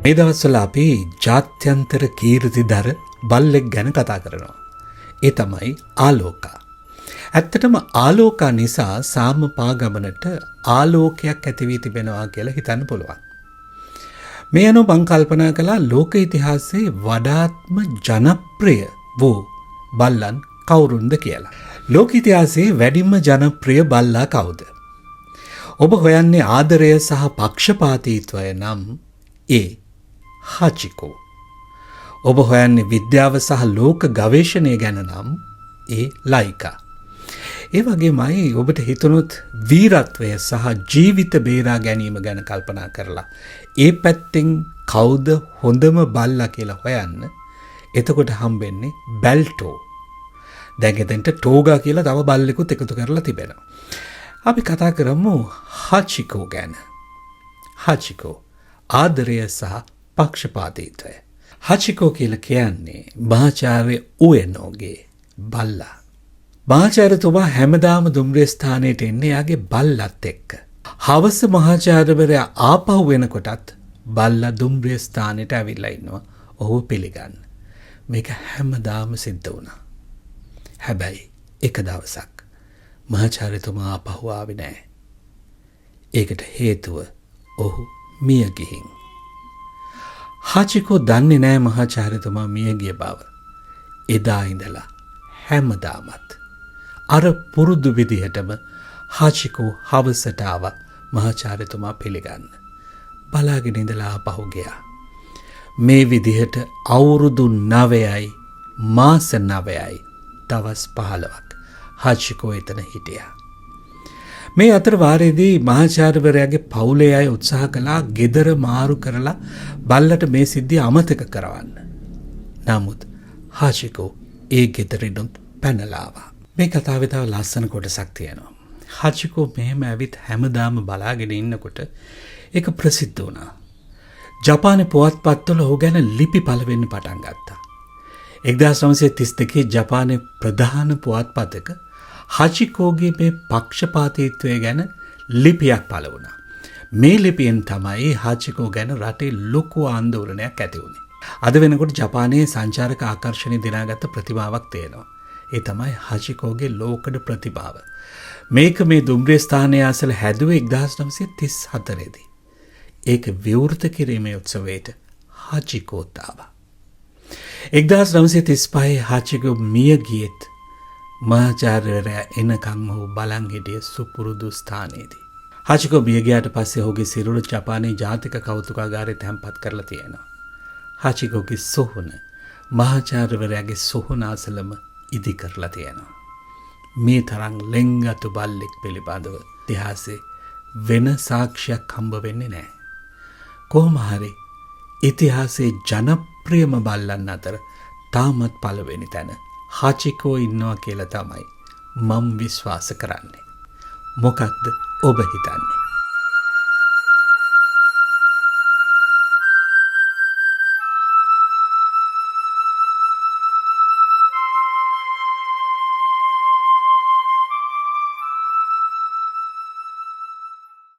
මේ දවස්වල අපි ජාත්‍යන්තර කීර්තිදර බල්ලෙක් ගැන කතා කරනවා. ඒ තමයි ආලෝකා. ඇත්තටම ආලෝකා නිසා සාමපාගමනට ආලෝකයක් ඇති වී තිබෙනවා කියලා හිතන්න පුළුවන්. මේ අනුව මම කල්පනා කළා ලෝක ඉතිහාසයේ වඩාත්ම ජනප්‍රිය වූ බල්ලන් කවුරුන්ද කියලා. ලෝක ඉතිහාසයේ වැඩිම ජනප්‍රිය බල්ලා කවුද? ඔබ හොයන්නේ ආදරය සහ පක්ෂපාතීත්වය නම් ඒ හචිකෝ. ඔබ හොයන්නේ විද්‍යාව සහ ලෝක ගවේෂණය ගැන නම් ඒ ලයිකා. ඒ වගේමයි ඔබට හිතුනොත් වීරත්වය සහ ජීවිත බේරා ගැනීම ගැන කල්පනා කරලා ඒ පැත්තෙන් කවුද හොඳම බල්ලා කියලා හොයන්න. එතකොට හම්බෙන්නේ බැල්ටෝ. දැන් එතෙන්ට ටෝගා කියලා තව බල්ලෙකුත් එකතු කරලා තිබෙනවා. අපි කතා කරමු හචිකෝ ගැන. හචිකෝ ආදරය සහ පක්ෂපාතීත්වය. හචිකෝ කියලා කියන්නේ මහාචාර්ය උයනෝගේ බල්ලා. මහාචාර්යතුමා හැමදාම දුම්රිය ස්ථානයට එන්නේ යාගේ බල්ලත් එක්ක. හවස මහාචාර්යවරයා ආපහු වෙනකොටත් බල්ලා දුම්රිය ස්ථානයට ඇවිල්ලා ඉන්නවා. ඔහු පිළිගන්න. මේක හැමදාම සිද්ධ වුණා. හැබැයි එක දවසක් මහාචාර්යතුමා ආපහු ආවේ නැහැ. ඒකට හේතුව ඔහු මිය ගිහින්. හචිකෝ දන්නේ නැහැ මහාචාර්යතුමා මිය ගිය බව. එදා ඉඳලා හැමදාමත් අර පුරුදු විදිහටම හචිකෝ හවසට ආවා මහාචාර්යතුමා පිළිගන්න. බලාගෙන ඉඳලා ආපහු ගියා. මේ විදිහට අවුරුදු 9යි මාස 9යි දවස් 15ක් හචිකෝ එතන හිටියා. මේ අතර වාරයේදී මහාචාර්යවරයාගේ පවුලේ අය උත්සාහ කළා ගෙදර මාරු කරලා බල්ලට මේ සිද්ධිය අමතක කරවන්න. නමුත් හචිකෝ ඒ ගෙදරිනුත් පැනලා ආවා. මේ කතාවේ තව ලස්සන කොටසක් තියෙනවා. හචිකෝ මෙහෙම ඇවිත් හැමදාම බලාගෙන ඉන්නකොට ඒක ප්‍රසිද්ධ වුණා. ජපානයේ පුවත්පත්වල ඔහු ගැන ලිපි පළ වෙන්න පටන් ගත්තා. 1932 ජපානයේ ප්‍රධාන පුවත්පතක හචිකෝගේ මේ පක්ෂපාතීත්වය ගැන ලිපියක් පළ වුණා. මේ ලිපියෙන් තමයි හචිකෝ ගැන රටේ ලොකු ආන්දෝලනයක් ඇති වුණේ. අද වෙනකොට ජපානයේ සංචාරක ආකර්ෂණය දිනාගත්ත ප්‍රතිභාවක් තියෙනවා. ඒ තමයි හචිකෝගේ ලෝකඩ ප්‍රතිභාව. මේක මේ දුම්රිය ස්ථානයේ අසල හැදුවේ 1934 දී. ඒක විවෘත කිරීමේ උත්සවයට හචිකෝත් ආවා. 1935 හචිකෝ මිය ගියෙත් මහාචාර්යවරයා එනකම් ඔහු බලන් හිටිය සුපුරුදු ස්ථානයේදී. හචිකෝ මිය ගියාට පස්සේ ඔහුගේ සිරුර ජපානයේ ජාතික කෞතුකාගාරයේ තැන්පත් කරලා තියෙනවා. හචිකෝගේ සොහොන මහාචාර්යවරයාගේ සොහොන අසලම ඉදි කරලා තියෙනවා. මේ තරම් ලෙන්ගතු බල්ලෙක් පිළිබඳව ඉතිහාසයේ වෙන සාක්ෂියක් හම්බ වෙන්නේ නැහැ. කොහොම හරි ඉතිහාසයේ ජනප්‍රියම බල්ලන් අතර තාමත් පළවෙනි තැන හචිකෝ ඉන්නවා කියලා තමයි මම විශ්වාස කරන්නේ. මොකක්ද ඔබ හිතන්නේ?